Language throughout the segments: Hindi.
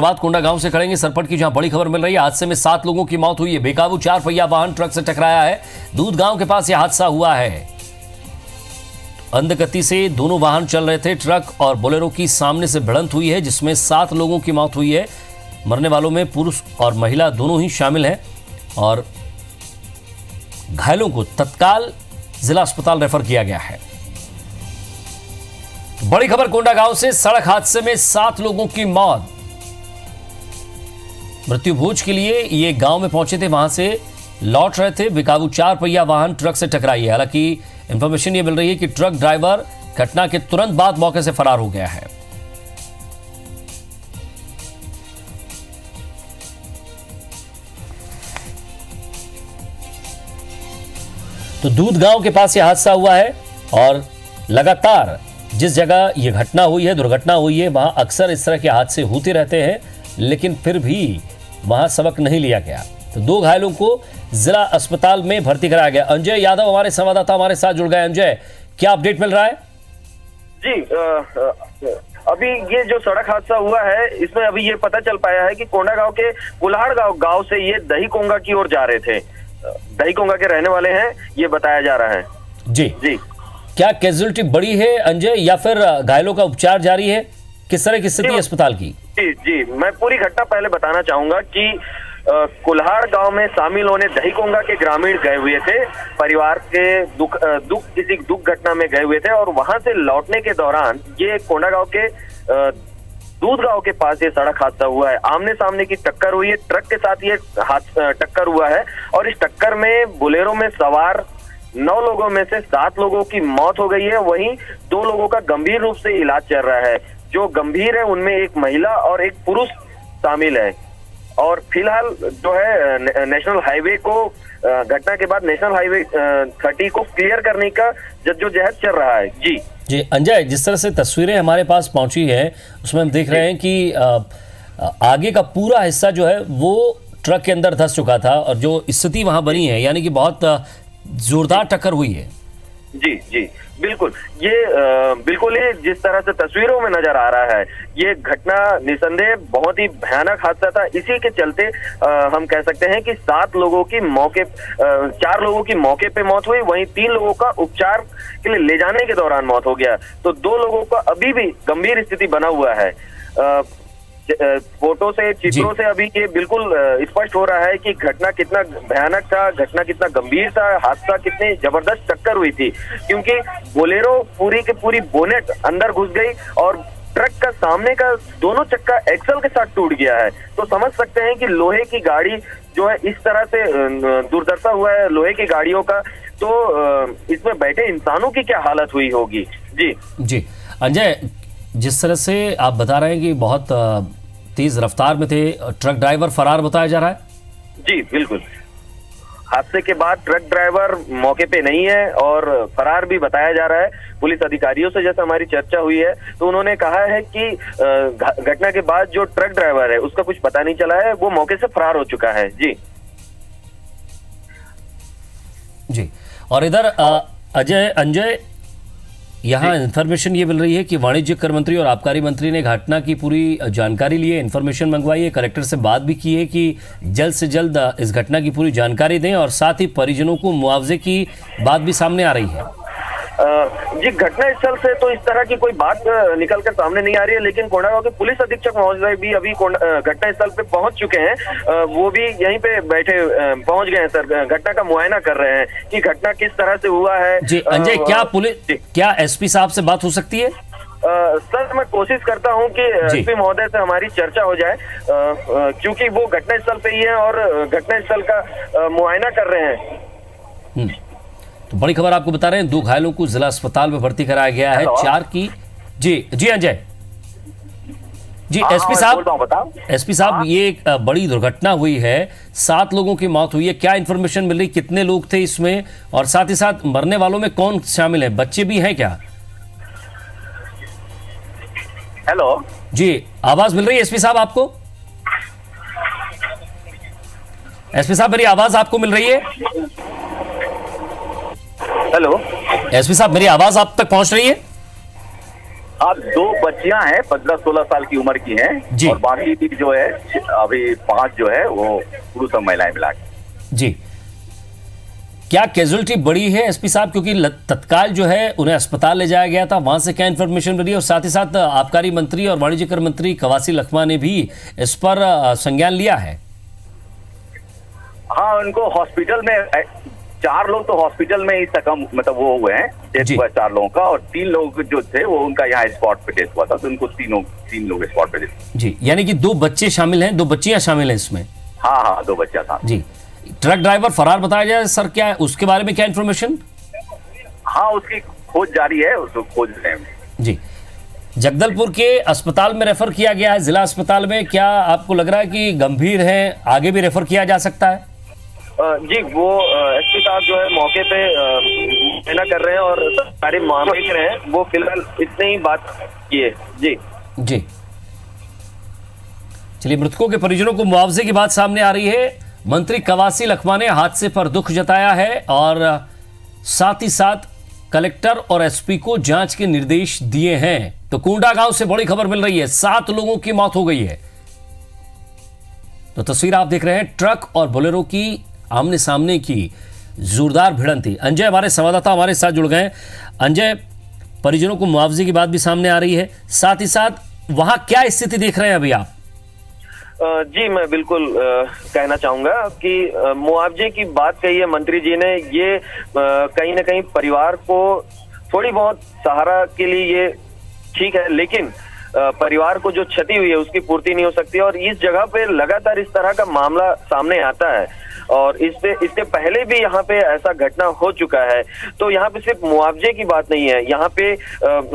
बाद कोंडागांव से करेंगे सरपट की, जहां बड़ी खबर मिल रही है। हादसे में 7 लोगों की मौत हुई है। बेकाबू 4 पहिया वाहन ट्रक से टकराया है। दूध गांव के पास यह हादसा हुआ है। अंधगति से दोनों वाहन चल रहे थे। ट्रक और बोलेरो की सामने से भिड़ंत हुई है, जिसमें 7 लोगों की मौत हुई है। मरने वालों में पुरुष और महिला दोनों ही शामिल हैं और घायलों को तत्काल जिला अस्पताल रेफर किया गया है। बड़ी खबर कोंडागांव से, सड़क हादसे में 7 लोगों की मौत। मृत्यु भोज के लिए ये गांव में पहुंचे थे, वहां से लौट रहे थे। बेकाबू 4 पहिया वाहन ट्रक से टकराई है। हालांकि इंफॉर्मेशन ये मिल रही है कि ट्रक ड्राइवर घटना के तुरंत बाद मौके से फरार हो गया है। तो दूध गांव के पास यह हादसा हुआ है और लगातार जिस जगह यह घटना हुई है, दुर्घटना हुई है, वहां अक्सर इस तरह के हादसे होते रहते हैं, लेकिन फिर भी वहां सबक नहीं लिया गया। तो 2 घायलों को जिला अस्पताल में भर्ती कराया गया। अंजय यादव हमारे संवाददाता हमारे साथ जुड़ गए। अंजय, क्या अपडेट मिल रहा है? जी, अभी ये जो सड़क हादसा हुआ है, इसमें अभी ये पता चल पाया है कि कोंडागांव के कुल्हाड़ गांव से ये दहीकोंगा की ओर जा रहे थे। दहीकोंगा के रहने वाले हैं, ये बताया जा रहा है। जी जी, क्या कैजुअलिटी बड़ी है अंजय, या फिर घायलों का उपचार जारी है? किस तरह की स्थिति अस्पताल की? जी जी, मैं पूरी घटना पहले बताना चाहूंगा कि कुल्हाड़ गांव में शामिल होने दहीकोंगा के ग्रामीण गए हुए थे। परिवार के किसी दुख घटना में गए हुए थे और वहां से लौटने के दौरान ये कोंडागांव के दूध गांव के पास ये सड़क हादसा हुआ है। आमने सामने की टक्कर हुई है, ट्रक के साथ ये टक्कर हुआ है और इस टक्कर में बोलेरो में सवार 9 लोगों में से 7 लोगों की मौत हो गई है। वहीं 2 लोगों का गंभीर रूप से इलाज चल रहा है। जो गंभीर है उनमें एक महिला और एक पुरुष शामिल है और फिलहाल जो है नेशनल हाईवे को घटना के बाद नेशनल हाईवे 30 को क्लियर करने का जद्दोजहद चल रहा है। जी जी अंजय, जिस तरह से तस्वीरें हमारे पास पहुंची है उसमें हम देख रहे हैं कि आगे का पूरा हिस्सा जो है वो ट्रक के अंदर धंस चुका था और जो स्थिति वहां बनी है, यानी कि बहुत जोरदार टक्कर हुई है। जी जी बिल्कुल, ये बिल्कुल ही जिस तरह से तस्वीरों में नजर आ रहा है, ये घटना निसंदेह बहुत ही भयानक हादसा था। इसी के चलते हम कह सकते हैं कि 4 लोगों की मौके पे मौत हुई, वहीं 3 लोगों का उपचार के लिए ले जाने के दौरान मौत हो गया। तो 2 लोगों का अभी भी गंभीर स्थिति बना हुआ है। फोटो से, चित्रों से अभी ये बिल्कुल स्पष्ट हो रहा है कि घटना कितना भयानक था, घटना कितना गंभीर था, हादसा कितनी जबरदस्त टक्कर हुई थी। क्योंकि बोलेरो पूरी की पूरी बोनेट अंदर घुस गई और ट्रक का सामने का दोनों चक्का एक्सल के साथ टूट गया है। तो समझ सकते हैं कि लोहे की गाड़ी जो है इस तरह से दुर्दशा हुआ है लोहे की गाड़ियों का, तो इसमें बैठे इंसानों की क्या हालत हुई होगी। जी जी अंजय, जिस तरह से आप बता रहे हैं कि बहुत तेज रफ्तार में थे, ट्रक ड्राइवर फरार बताया जा रहा है? जी बिल्कुल, हादसे के बाद ट्रक ड्राइवर मौके पे नहीं है और फरार भी बताया जा रहा है। पुलिस अधिकारियों से जैसे हमारी चर्चा हुई है तो उन्होंने कहा है कि घटना के बाद जो ट्रक ड्राइवर है उसका कुछ पता नहीं चला है, वो मौके से फरार हो चुका है। जी जी, और इधर अंजय, यहाँ इंफॉर्मेशन ये मिल रही है कि वाणिज्य कर मंत्री और आबकारी मंत्री ने घटना की पूरी जानकारी ली है, इंफॉर्मेशन मंगवाई है, कलेक्टर से बात भी की है कि जल्द से जल्द इस घटना की पूरी जानकारी दें और साथ ही परिजनों को मुआवजे की बात भी सामने आ रही है। जी, घटना स्थल से तो इस तरह की कोई बात निकलकर सामने नहीं आ रही है, लेकिन कोंडागांव के पुलिस अधीक्षक महोदय भी अभी घटना स्थल पे पहुंच चुके हैं। वो भी यहीं पे बैठे पहुंच गए हैं सर, घटना का मुआयना कर रहे हैं कि घटना किस तरह से हुआ है। जी अंजय, क्या एसपी साहब से बात हो सकती है? सर, मैं कोशिश करता हूं कि एसपी महोदय से हमारी चर्चा हो जाए, क्योंकि वो घटना स्थल पे ही है और घटना स्थल का मुआयना कर रहे हैं। तो बड़ी खबर आपको बता रहे हैं, 2 घायलों को जिला अस्पताल में भर्ती कराया गया है। 4 की जी अंजय जी, एसपी साहब ये एक बड़ी दुर्घटना हुई है, 7 लोगों की मौत हुई है। क्या इन्फॉर्मेशन मिल रही, कितने लोग थे इसमें और साथ ही साथ मरने वालों में कौन शामिल है, बच्चे भी हैं क्या? हेलो जी, आवाज मिल रही है एसपी साहब आपको? एसपी साहब मेरी आवाज आपको मिल रही है? हेलो एसपी साहब, मेरी आवाज आप तक पहुंच रही है? अब 2 बच्चियां हैं 15-16 साल की उम्र की जी। हैं और बाकी जो है अभी 5 जो है वो पुरुष और महिलाएं मिला के। जी, क्या कैजुअलिटी बड़ी है एसपी साहब, क्योंकि तत्काल जो है उन्हें अस्पताल ले जाया गया था, वहां से क्या इंफॉर्मेशन मिली? और साथ ही साथ आबकारी मंत्री और वाणिज्य कर मंत्री कवासी लखमा ने भी इस पर संज्ञान लिया है। हाँ, उनको हॉस्पिटल में 4 लोग तो हॉस्पिटल में ही सकम मतलब वो हुए हैं, डेथ हुआ 4 लोगों का, और 3 लोग जो थे वो उनका यहाँ स्पॉट पे डेथ हुआ था, तो उनको 3 लोग स्पॉट पे डेथ। जी, यानी कि 2 बच्चे शामिल हैं, 2 बच्चियां शामिल हैं इसमें? हाँ, 2 बच्चा था जी। ट्रक ड्राइवर फरार बताया जाए सर, क्या है उसके बारे में क्या इन्फॉर्मेशन? हाँ, उसकी खोज जारी है, उसको खोज रहे हैं। जी, जगदलपुर के अस्पताल में रेफर किया गया है, जिला अस्पताल में। क्या आपको लग रहा है कि गंभीर है, आगे भी रेफर किया जा सकता है? जी, वो एसपी साहब जो है मौके पे मुआयना कर रहे हैं और सारे मामले देख रहे हैं। वो फिलहाल इतने ही बात किए। जी, चलिए, मृतकों के परिजनों को मुआवजे की बात सामने आ रही है। मंत्री कवासी लखमा ने हादसे पर दुख जताया है और साथ ही साथ कलेक्टर और एसपी को जांच के निर्देश दिए हैं। तो कोंडा गांव से बड़ी खबर मिल रही है, 7 लोगों की मौत हो गई है। तो तस्वीर आप देख रहे हैं, ट्रक और बोलेरो की आमने सामने की जोरदार भिड़ंत थी। अंजय हमारे संवाददाता हमारे साथ जुड़ गए। अंजय, परिजनों को मुआवजे की बात भी सामने आ रही है, साथ ही साथ वहां क्या स्थिति देख रहे हैं अभी आप? जी, मैं बिल्कुल कहना चाहूंगा कि मुआवजे की बात कही है मंत्री जी ने। ये कहीं ना कहीं परिवार को थोड़ी बहुत सहारा के लिए ये ठीक है, लेकिन परिवार को जो क्षति हुई है उसकी पूर्ति नहीं हो सकती। और इस जगह पे लगातार इस तरह का मामला सामने आता है और इससे पहले भी यहाँ पे ऐसा घटना हो चुका है। तो यहाँ पे सिर्फ मुआवजे की बात नहीं है, यहाँ पे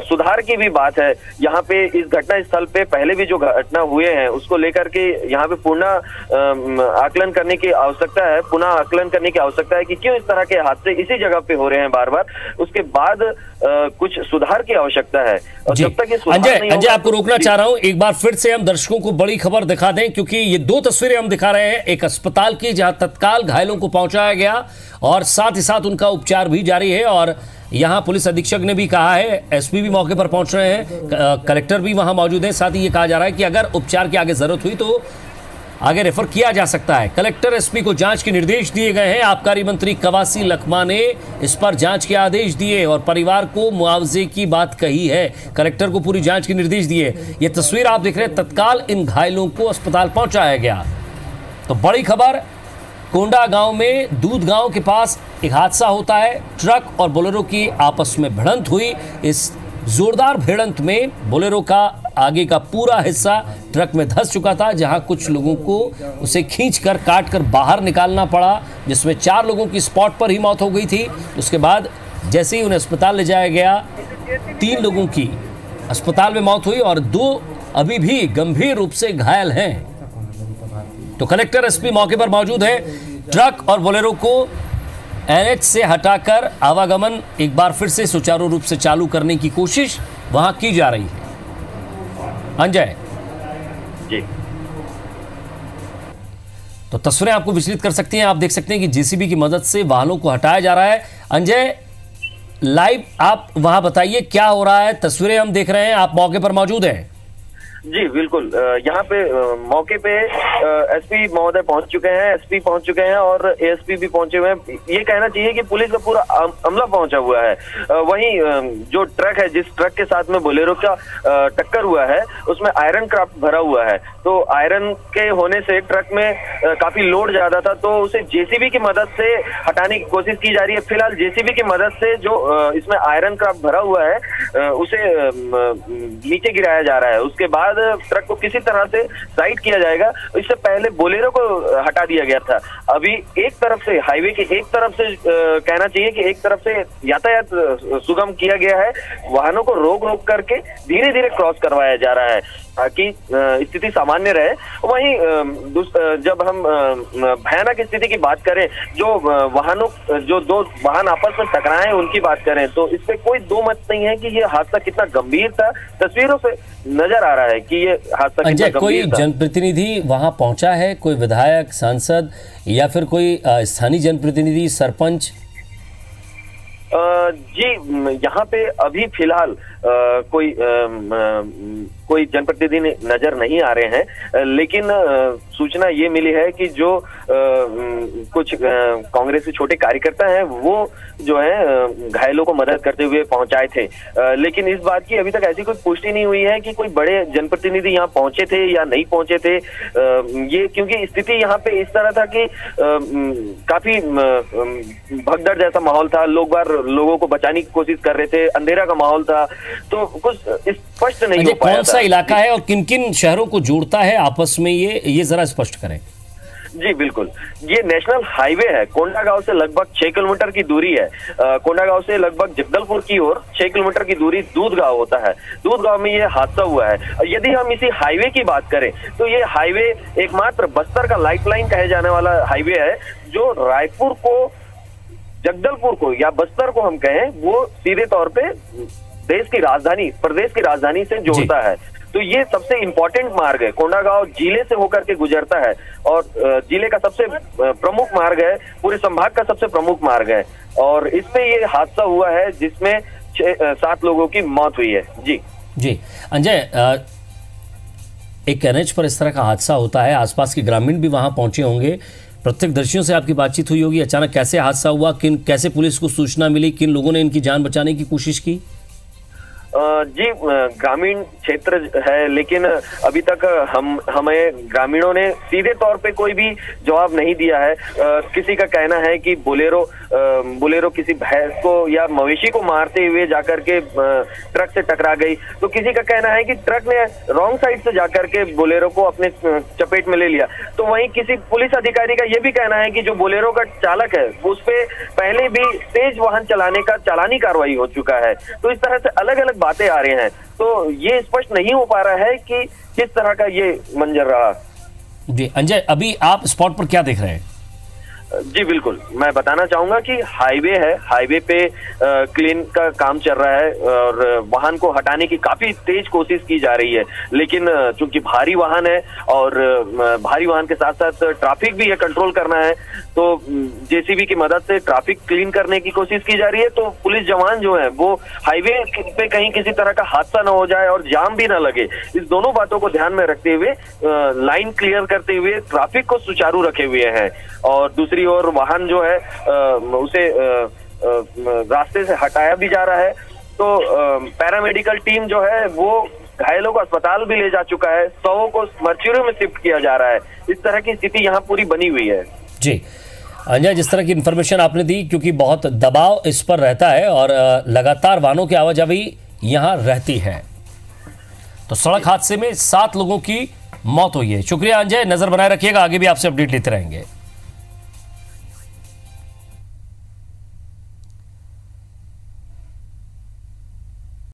सुधार की भी बात है। यहाँ पे इस घटना स्थल पे पहले भी जो घटना हुए हैं उसको लेकर के यहाँ पे पुनः आकलन करने की आवश्यकता है, पुनः आकलन करने की आवश्यकता है कि क्यों इस तरह के हादसे इसी जगह पे हो रहे हैं बार बार। उसके बाद कुछ सुधार की आवश्यकता है। और जब तक ये सुधार नहीं अंजय, आपको रोकना चाह रहा हूं, एक बार फिर से हम दर्शकों को बड़ी खबर दिखा दें, क्योंकि ये 2 तस्वीरें हम दिखा रहे हैं। एक अस्पताल की जहां तत्काल घायलों को पहुंचाया गया और साथ ही साथ उनका उपचार भी जारी है। और यहां पुलिस अधीक्षक ने भी कहा है, एसपी भी मौके पर पहुंच रहे हैं, कलेक्टर भी वहां मौजूद है। साथ ही ये कहा जा रहा है कि अगर उपचार की आगे जरूरत हुई तो आगे रेफर किया जा सकता है। कलेक्टर एसपी को जांच के निर्देश दिए गए हैं। आबकारी मंत्री कवासी लखमा ने इस पर जांच के आदेश दिए और परिवार को मुआवजे की बात कही है। कलेक्टर को पूरी जांच के निर्देश दिए। ये तस्वीर आप देख रहे हैं, तत्काल इन घायलों को अस्पताल पहुंचाया गया। तो बड़ी खबर, कोंडा गांव में दूध गांव के पास एक हादसा होता है। ट्रक और बोलेरो की आपस में भिड़ंत हुई। इस जोरदार भिड़ंत में बोलेरो का आगे का पूरा हिस्सा ट्रक में धंस चुका था, जहां कुछ लोगों को उसे खींचकर काटकर बाहर निकालना पड़ा, जिसमें 4 लोगों की स्पॉट पर ही मौत हो गई थी। उसके बाद जैसे ही उन्हें अस्पताल ले जाया गया, 3 लोगों की अस्पताल में मौत हुई और 2 अभी भी गंभीर रूप से घायल हैं। तो कलेक्टर एसपी मौके पर मौजूद है। ट्रक और बोलेरो को एनएच से हटाकर आवागमन एक बार फिर से सुचारू रूप से चालू करने की कोशिश वहां की जा रही है। अंजय जी, तो तस्वीरें आपको विचलित कर सकती हैं। आप देख सकते हैं कि जेसीबी की मदद से वाहनों को हटाया जा रहा है। अंजय, लाइव आप वहां बताइए क्या हो रहा है। तस्वीरें हम देख रहे हैं, आप मौके पर मौजूद हैं। जी बिल्कुल, यहाँ पे मौके पे एसपी महोदय पहुंच चुके हैं, एसपी पहुंच चुके हैं और एएसपी भी पहुंचे हुए हैं। ये कहना चाहिए कि पुलिस का पूरा अमला पहुंचा हुआ है। वहीं जो ट्रक है, जिस ट्रक के साथ में बोलेरो का टक्कर हुआ है, उसमें आयरन क्राफ्ट भरा हुआ है। तो आयरन के होने से ट्रक में काफी लोड ज्यादा था, तो उसे जेसीबी की मदद से हटाने की कोशिश की जा रही है। फिलहाल जेसीबी की मदद से जो इसमें आयरन क्राफ्ट भरा हुआ है उसे नीचे गिराया जा रहा है। उसके बाद ट्रक को किसी तरह से साइड किया जाएगा। इससे पहले बोलेरो को हटा दिया गया था। अभी एक तरफ से हाईवे के एक तरफ से कहना चाहिए कि एक तरफ से यातायात सुगम किया गया है। वाहनों को रोक करके धीरे धीरे क्रॉस करवाया जा रहा है ताकि स्थिति सामान्य रहे। वहीं जब हम भयानक स्थिति की बात करें, जो 2 वाहन आपस में टकराए उनकी बात करें, तो इससे कोई 2 मत नहीं है कि ये हादसा कितना गंभीर था। तस्वीरों से नजर आ रहा है कि ये हादसा कितना गंभीर था। कोई जनप्रतिनिधि वहां पहुंचा है, कोई विधायक, सांसद या फिर कोई स्थानीय जनप्रतिनिधि, सरपंच? जी, यहाँ पे अभी फिलहाल कोई जनप्रतिनिधि नजर नहीं आ रहे हैं। लेकिन सूचना ये मिली है कि जो कुछ कांग्रेस के छोटे कार्यकर्ता हैं वो जो है घायलों को मदद करते हुए पहुंचाए थे। लेकिन इस बात की अभी तक ऐसी कोई पुष्टि नहीं हुई है कि कोई बड़े जनप्रतिनिधि यहाँ पहुंचे थे या नहीं पहुंचे थे। ये क्योंकि स्थिति यहाँ पे इस तरह था कि काफी भगदड़ जैसा माहौल था, लोगों को बचाने की कोशिश कर रहे थे, अंधेरा का माहौल था, तो कुछ स्पष्ट नहीं हो पाया। कौन सा इलाका है और किन किन शहरों को जोड़ता है आपस में, ये जरा स्पष्ट करें। जी बिल्कुल, ये नेशनल हाईवे है। कोंडागांव से लगभग 6 किलोमीटर की दूरी है। कोंडागांव से लगभग जगदलपुर की ओर 6 किलोमीटर की दूरी दूधगांव होता है। दूधगांव में ये हादसा हुआ है। यदि हम इसी हाईवे की बात करें तो ये हाईवे एकमात्र बस्तर का लाइफलाइन कहे जाने वाला हाईवे है, जो रायपुर को, जगदलपुर को या बस्तर को हम कहें, वो सीधे तौर पे देश की राजधानी, प्रदेश की राजधानी से जोड़ता है। तो ये सबसे इंपॉर्टेंट मार्ग है। कोंडागांव जिले से होकर के गुजरता है और जिले का सबसे प्रमुख मार्ग है, पूरे संभाग का सबसे प्रमुख मार्ग है। और इस पे ये हादसा हुआ है जिसमें 7 लोगों की मौत हुई है। जी अंजय, एक एनएच पर इस तरह का हादसा होता है, आसपास के ग्रामीण भी वहां पहुंचे होंगे, प्रत्यक्षदर्शियों से आपकी बातचीत हुई होगी। अचानक कैसे हादसा हुआ, कैसे पुलिस को सूचना मिली, किन लोगों ने इनकी जान बचाने की कोशिश की? जी, ग्रामीण क्षेत्र है, लेकिन अभी तक हमें ग्रामीणों ने सीधे तौर पे कोई भी जवाब नहीं दिया है। किसी का कहना है कि बोलेरो किसी भैंस को या मवेशी को मारते हुए जाकर के ट्रक से टकरा गई, तो किसी का कहना है कि ट्रक ने रॉन्ग साइड से जाकर के बोलेरो को अपने चपेट में ले लिया। तो वहीं किसी पुलिस अधिकारी का यह भी कहना है कि जो बोलेरो का चालक है उस पे पहले भी तेज वाहन चलाने का चालानी कार्रवाई हो चुका है। तो इस तरह से अलग अलग बातें आ रही हैं, तो ये स्पष्ट नहीं हो पा रहा है कि किस तरह का ये मंजर रहा। जी अंजय, अभी आप स्पॉट पर क्या देख रहे हैं? जी बिल्कुल, मैं बताना चाहूंगा कि हाईवे है, हाईवे पे क्लीन का काम चल रहा है और वाहन को हटाने की काफी तेज कोशिश की जा रही है। लेकिन चूंकि भारी वाहन है और भारी वाहन के साथ साथ ट्रैफिक भी है, कंट्रोल करना है, तो जेसीबी की मदद से ट्रैफिक क्लीन करने की कोशिश की जा रही है। तो पुलिस जवान जो है वो हाईवे पे कहीं किसी तरह का हादसा न हो जाए और जाम भी न लगे, इस दोनों बातों को ध्यान में रखते हुए लाइन क्लियर करते हुए ट्रैफिक को सुचारू रखे हुए हैं। और दूसरी ओर वाहन जो है उसे रास्ते से हटाया भी जा रहा है। तो पैरामेडिकल टीम जो है वो घायलों को अस्पताल भी ले जा चुका है, 100 को मर्चुरी में शिफ्ट किया जा रहा है। इस तरह की स्थिति यहाँ पूरी बनी हुई है। जी अंजय, जिस तरह की इन्फॉर्मेशन आपने दी, क्योंकि बहुत दबाव इस पर रहता है और लगातार वाहनों की आवाजाही यहाँ रहती है, तो सड़क हादसे में 7 लोगों की मौत हुई है। शुक्रिया अंजय, नजर बनाए रखिएगा, आगे भी आपसे अपडेट लेते रहेंगे।